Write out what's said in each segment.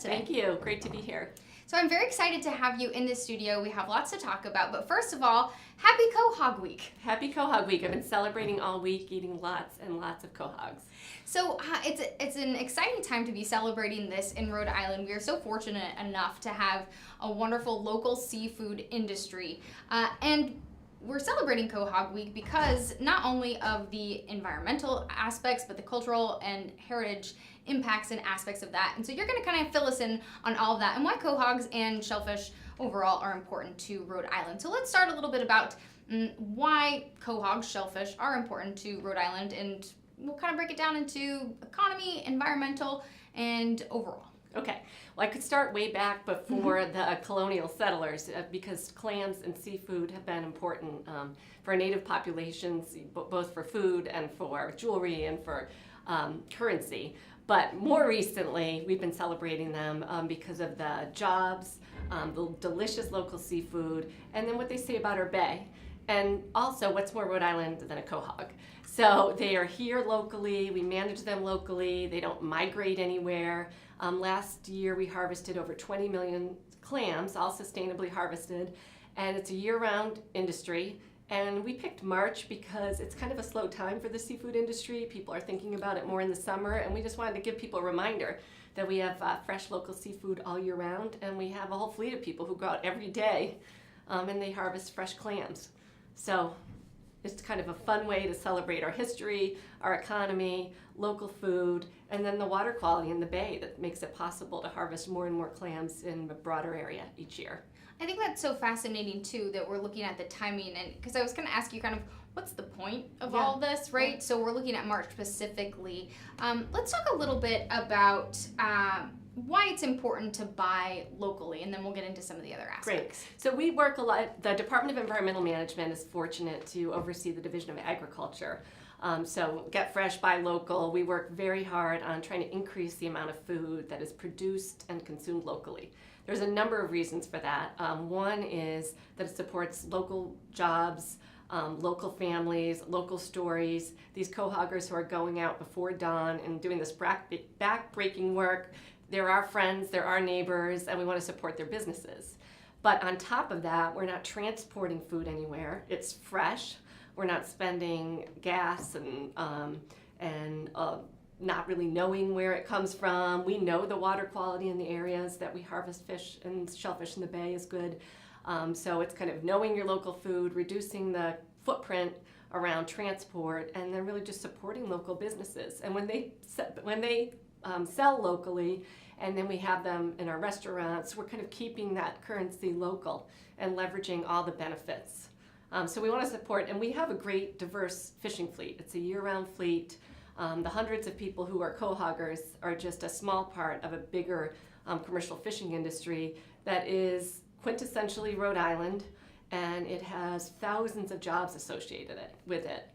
today. Thank you. Great to be here. So I'm very excited to have you in the studio. We have lots to talk about, but first of all, happy Quahog Week. Happy Quahog Week. I've been celebrating all week, eating lots and lots of quahogs. So it's an exciting time to be celebrating this in Rhode Island. We are so fortunate enough to have a wonderful local seafood industry. And we're celebrating Quahog Week because not only of the environmental aspects, but the cultural and heritage impacts and aspects of that. And so you're going to kind of fill us in on all of that and why quahogs and shellfish overall are important to Rhode Island. So let's start a little bit about why quahogs, shellfish are important to Rhode Island, and we'll kind of break it down into economy, environmental, and overall. Okay, well, I could start way back before the colonial settlers because clams and seafood have been important for native populations, both for food and for jewelry and for currency. But more recently, we've been celebrating them because of the jobs, the delicious local seafood, and then what they say about our bay. And also, what's more Rhode Island than a quahog? So they are here locally, we manage them locally, they don't migrate anywhere. Last year we harvested over 20 million clams, all sustainably harvested, and it's a year-round industry. And we picked March because it's kind of a slow time for the seafood industry. People are thinking about it more in the summer, and we just wanted to give people a reminder that we have fresh local seafood all year round, and we have a whole fleet of people who go out every day and they harvest fresh clams. So it's kind of a fun way to celebrate our history, our economy, local food, and then the water quality in the bay that makes it possible to harvest more and more clams in a broader area each year. I think that's so fascinating too that we're looking at the timing, and because I was going to ask you kind of what's the point of all this, right? So we're looking at March specifically. Let's talk a little bit about why it's important to buy locally, and then we'll get into some of the other aspects. Great. So we work a lot. The Department of Environmental Management is fortunate to oversee the Division of Agriculture. So get fresh, buy local. We work very hard on trying to increase the amount of food that is produced and consumed locally. There's a number of reasons for that. One is that it supports local jobs, local families, local stories. These quahoggers who are going out before dawn and doing this back-breaking work, they're our friends, they're our neighbors, and we want to support their businesses. But on top of that, we're not transporting food anywhere. It's fresh. We're not spending gas and not really knowing where it comes from. We know the water quality in the areas that we harvest fish and shellfish in the bay is good. So it's kind of knowing your local food, reducing the footprint around transport, and then really just supporting local businesses. And when they sell locally, and then we have them in our restaurants, we're kind of keeping that currency local and leveraging all the benefits. So we want to support, and we have a great diverse fishing fleet. It's a year-round fleet. The hundreds of people who are quahoggers are just a small part of a bigger commercial fishing industry that is quintessentially Rhode Island, and it has thousands of jobs associated with it.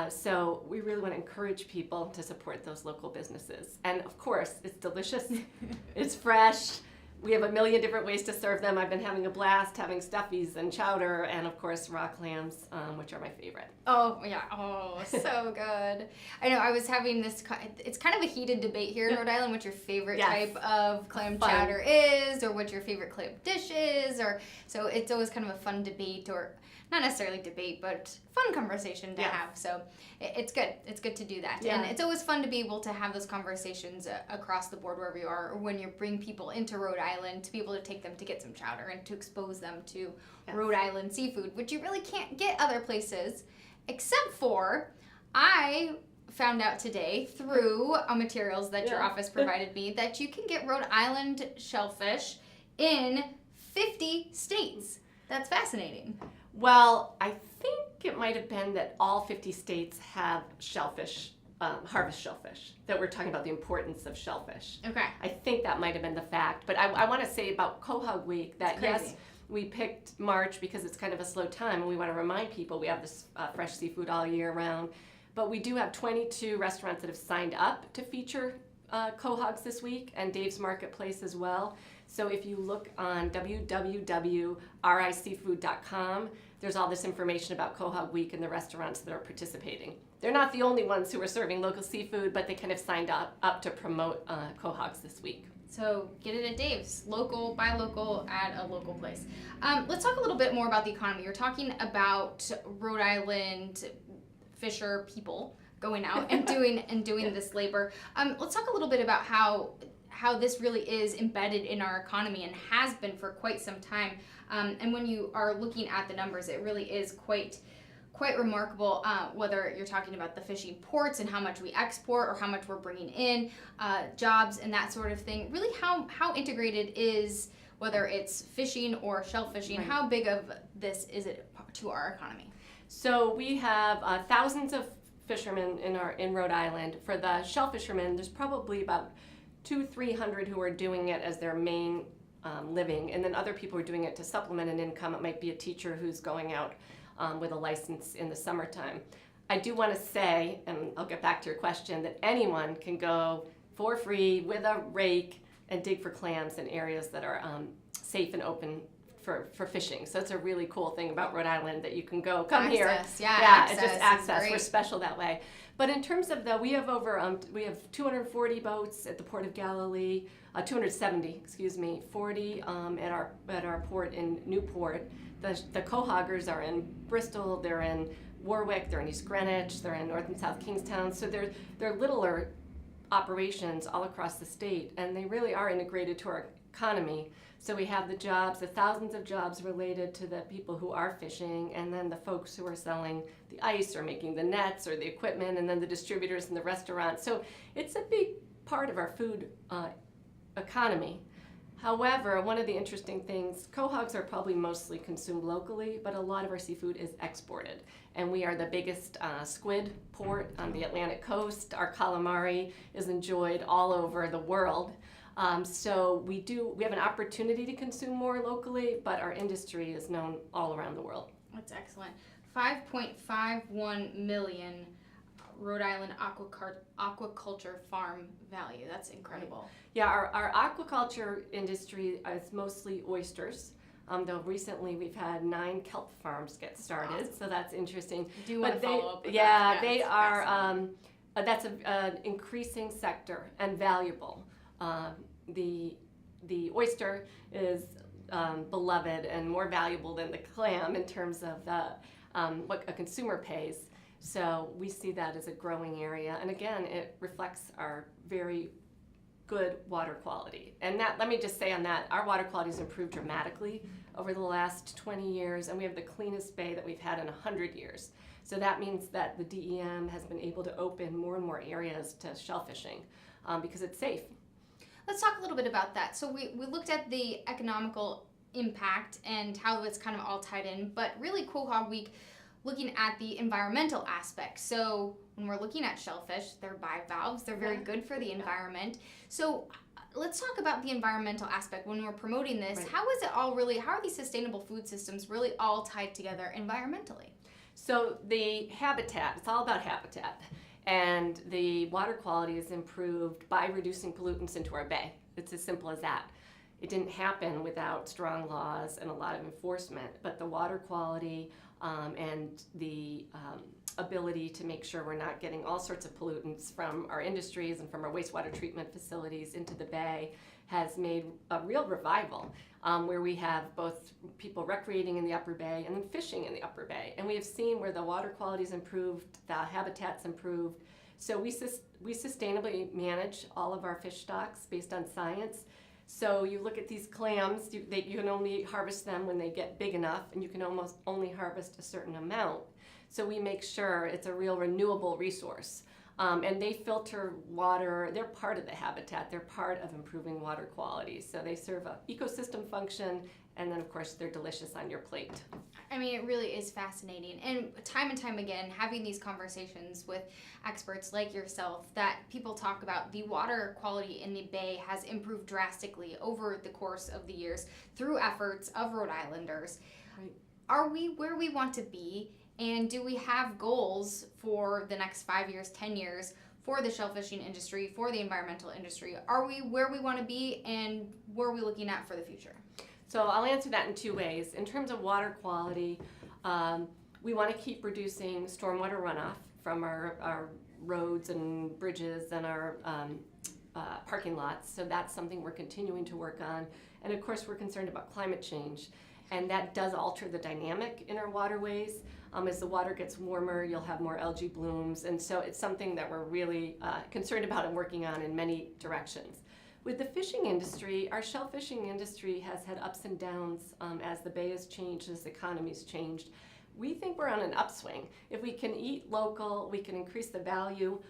So we really want to encourage people to support those local businesses. And of course, it's delicious, it's fresh. We have a million different ways to serve them. I've been having a blast having stuffies and chowder and, of course, raw clams, which are my favorite. Oh, yeah. Oh, so good. I know I was having this, it's kind of a heated debate here in Rhode Island what your favorite type of clam chowder is, or what your favorite clam dish is. So it's always kind of a fun debate, or not necessarily debate, but fun conversation to have. So it's good. It's good to do that. Yeah. And it's always fun to be able to have those conversations across the board wherever you are, or when you bring people into Rhode Island, to be able to take them to get some chowder and to expose them to Rhode Island seafood, which you really can't get other places, except for I found out today through materials that your office provided me that you can get Rhode Island shellfish in 50 states. That's fascinating. Well, I think it might have been that all 50 states have shellfish, harvest shellfish, that we're talking about the importance of shellfish. Okay. I think that might have been the fact. But I want to say about Quahog Week that, yes, we picked March because it's kind of a slow time, and we want to remind people we have this fresh seafood all year round. But we do have 22 restaurants that have signed up to feature quahogs this week, and Dave's Marketplace as well. So if you look on www.riseafood.com, there's all this information about Quahog Week and the restaurants that are participating. They're not the only ones who are serving local seafood, but they kind of signed up to promote quahogs this week. So get it at Dave's. Local, buy local, at a local place. Let's talk a little bit more about the economy. You're talking about Rhode Island fisher people going out and doing this labor. Let's talk a little bit about how this really is embedded in our economy and has been for quite some time. And when you are looking at the numbers, it really is quite remarkable, whether you're talking about the fishing ports and how much we export or how much we're bringing in, jobs and that sort of thing. Really, how integrated is, whether it's fishing or shellfishing, Right. how big of this is it to our economy? So we have thousands of fishermen in Rhode Island. For the shell fishermen, there's probably about 200-300 who are doing it as their main living, and then other people are doing it to supplement an income. It might be a teacher who's going out with a license in the summertime. I do want to say, and I'll get back to your question, that anyone can go for free with a rake and dig for clams in areas that are safe and open for fishing. So it's a really cool thing about Rhode Island, that you can come here. Access. It's just is access. great. We're special that way. But in terms of we have over we have 240 boats at the Port of Galilee, 270, 40 at our port in Newport. The Quahoggers are in Bristol, they're in Warwick, they're in East Greenwich, they're in North and South Kingstown. So they're littler operations all across the state, and they really are integrated to our economy. So we have the jobs, the thousands of jobs related to the people who are fishing, and then the folks who are selling the ice or making the nets or the equipment, and then the distributors and the restaurants. So it's a big part of our food economy. However, one of the interesting things, quahogs are probably mostly consumed locally, but a lot of our seafood is exported. And we are the biggest squid port on the Atlantic coast. Our calamari is enjoyed all over the world. So we have an opportunity to consume more locally, but our industry is known all around the world. That's excellent. 5.51 million Rhode Island aquaculture farm value. That's incredible. Right. Yeah, our aquaculture industry is mostly oysters. Though recently we've had 9 kelp farms get started, Awesome. So that's interesting. I do want to follow up with that. Yeah, they are. That's an increasing sector and valuable. The oyster is beloved and more valuable than the clam in terms of what a consumer pays. So we see that as a growing area, and again, it reflects our very good water quality. And that, let me just say on that, our water quality has improved dramatically over the last 20 years, and we have the cleanest bay that we've had in 100 years. So that means that the DEM has been able to open more and more areas to shellfishing because it's safe. Let's talk a little bit about that. So we looked at the economical impact and how it's kind of all tied in, but really Quahog Week looking at the environmental aspect. So when we're looking at shellfish, they're bivalves, they're very good for the environment. So let's talk about the environmental aspect when we're promoting this. Right. How are these sustainable food systems really all tied together environmentally? So the habitat, it's all about habitat. And the water quality is improved by reducing pollutants into our bay. It's as simple as that. It didn't happen without strong laws and a lot of enforcement, but the water quality and the ability to make sure we're not getting all sorts of pollutants from our industries and from our wastewater treatment facilities into the bay has made a real revival where we have both people recreating in the upper bay and then fishing in the upper bay. And we have seen where the water quality's improved, the habitat's improved. So we sustainably manage all of our fish stocks based on science. So you look at these clams, you can only harvest them when they get big enough, and you can almost only harvest a certain amount. So we make sure it's a real renewable resource. And they filter water, they're part of the habitat, they're part of improving water quality. So they serve an ecosystem function, and then of course they're delicious on your plate. I mean, it really is fascinating. And time again, having these conversations with experts like yourself, that people talk about the water quality in the bay has improved drastically over the course of the years through efforts of Rhode Islanders. Right. Are we where we want to be? And do we have goals for the next 5 years, 10 years for the shellfishing industry, for the environmental industry? Are we where we want to be, and where are we looking at for the future? So I'll answer that in 2 ways. In terms of water quality, we want to keep reducing stormwater runoff from our roads and bridges and our parking lots. So that's something we're continuing to work on. And of course, we're concerned about climate change. And that does alter the dynamic in our waterways. As the water gets warmer, you'll have more algae blooms. And so it's something that we're really concerned about and working on in many directions. With the fishing industry, our shell fishing industry has had ups and downs as the bay has changed, as the economy's changed. We think we're on an upswing. If we can eat local, we can increase the value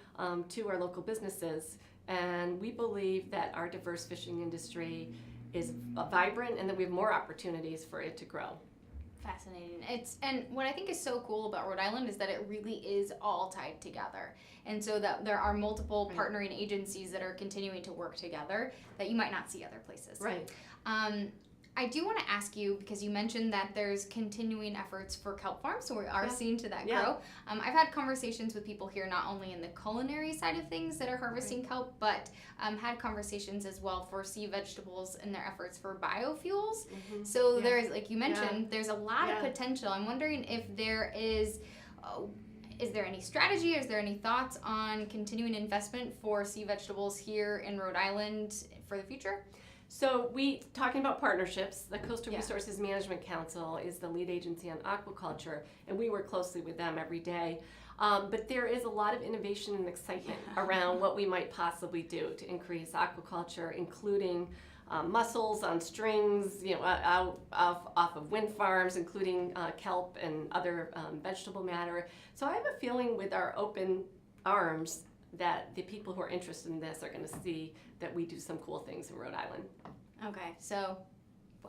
to our local businesses. And we believe that our diverse fishing industry is vibrant and that we have more opportunities for it to grow. Fascinating. And what I think is so cool about Rhode Island is that it really is all tied together. And so that there are multiple partnering agencies that are continuing to work together that you might not see other places. Right. I do want to ask you, because you mentioned that there's continuing efforts for kelp farms, so we are seeing to that grow. I've had conversations with people here, not only in the culinary side of things that are harvesting kelp, but had conversations as well for sea vegetables and their efforts for biofuels. So there's, like you mentioned, there's a lot of potential. I'm wondering if there is there any strategy, is there any thoughts on continuing investment for sea vegetables here in Rhode Island for the future? So talking about partnerships, the Coastal Resources Management Council is the lead agency on aquaculture, and we work closely with them every day. But there is a lot of innovation and excitement around what we might possibly do to increase aquaculture, including mussels on strings, off of wind farms, including kelp and other vegetable matter. So I have a feeling with our open arms that the people who are interested in this are going to see that we do some cool things in Rhode Island. Okay, so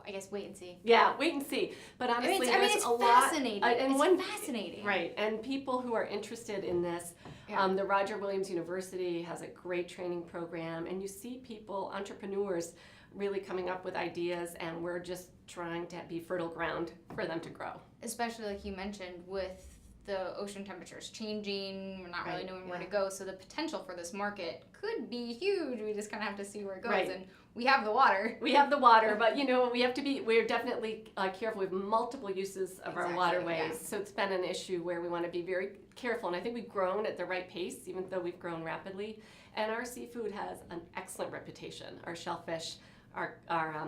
I guess wait and see. Yeah, wait and see. But honestly, there's a lot. Fascinating. It's fascinating. Right, and people who are interested in this, the Roger Williams University has a great training program, and you see people, entrepreneurs, really coming up with ideas, and we're just trying to be fertile ground for them to grow. Especially like you mentioned with the ocean temperatures changing, we're not really knowing where to go, so the potential for this market could be huge. We just kind of have to see where it goes, and we have the water. We have the water, but we're definitely careful. We have multiple uses of our waterways, so it's been an issue where we want to be very careful, and I think we've grown at the right pace, even though we've grown rapidly, and our seafood has an excellent reputation. Our shellfish, our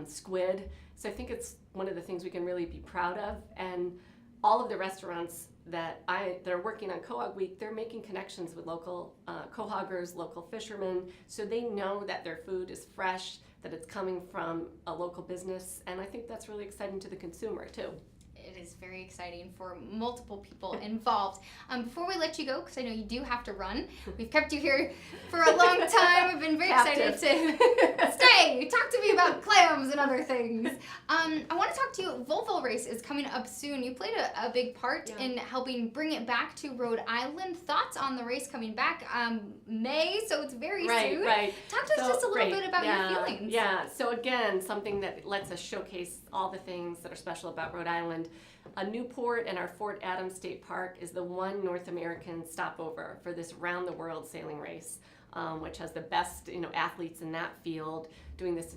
squid, so I think it's one of the things we can really be proud of, and all of the restaurants that are working on Quahog Week, they're making connections with local quahoggers, local fishermen, so they know that their food is fresh, that it's coming from a local business, and I think that's really exciting to the consumer too. It is very exciting for multiple people involved. Before we let you go, because I know you do have to run, we've kept you here for a long time. I've been very excited to stay. Talk to me about clams and other things. I want to talk to you. Volvo race is coming up soon. You played a big part in helping bring it back to Rhode Island. Thoughts on the race coming back? May, so it's very soon. Right. Talk to us just a little bit about your feelings. Yeah, so again, something that lets us showcase all the things that are special about Rhode Island. Newport and our Fort Adams State Park is the one North American stopover for this round-the-world sailing race, which has the best athletes in that field doing this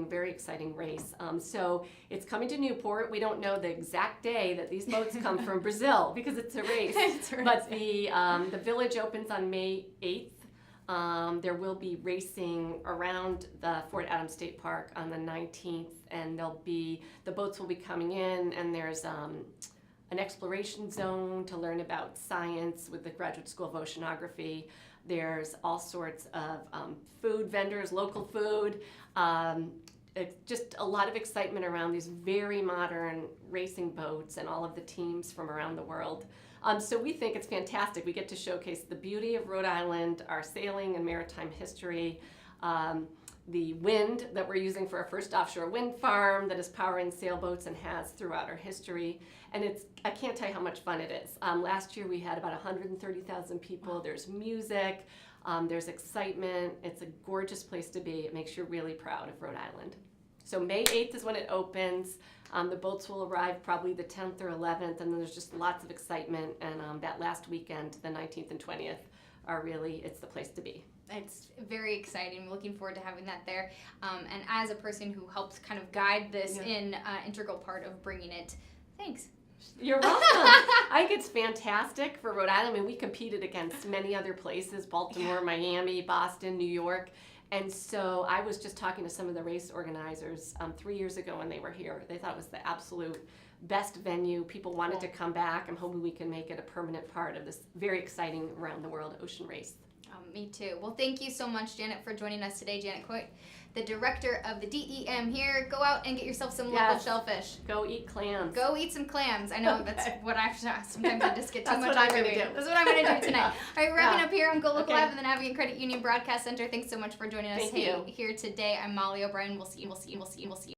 very exciting race. So it's coming to Newport. We don't know the exact day that these boats come from Brazil because it's a race. But the village opens on May 8th. There will be racing around the Fort Adams State Park on the 19th, and the boats will be coming in, and there's an exploration zone to learn about science with the Graduate School of Oceanography. There's all sorts of food vendors, local food. It's just a lot of excitement around these very modern racing boats and all of the teams from around the world. So we think it's fantastic. We get to showcase the beauty of Rhode Island, our sailing and maritime history, the wind that we're using for our first offshore wind farm that is powering sailboats and has throughout our history. And I can't tell you how much fun it is. Last year we had about 130,000 people. There's music, there's excitement. It's a gorgeous place to be. It makes you really proud of Rhode Island. So May 8th is when it opens. The boats will arrive probably the 10th or 11th, and then there's just lots of excitement. And that last weekend, the 19th and 20th, it's the place to be. It's very exciting. Looking forward to having that there. And as a person who helps kind of guide this integral part of bringing it, thanks. You're welcome. I think it's fantastic for Rhode Island. I mean, we competed against many other places, Baltimore, Miami, Boston, New York, And so I was just talking to some of the race organizers 3 years ago when they were here. They thought it was the absolute best venue. People wanted to come back. I'm hoping we can make it a permanent part of this very exciting around the world ocean race. Me too. Well, thank you so much, Janet, for joining us today. Janet Coit, the director of the DEM here. Go out and get yourself some local shellfish. Go eat clams. Go eat some clams. I know that's what I sometimes I just get too much. That's what I'm going to do. That's what I'm going to do tonight. All right, we're wrapping up here on GoLocal Live and the Navigant Credit Union Broadcast Center. Thanks so much for joining us Thank you. here today. I'm Molly O'Brien. We'll see you.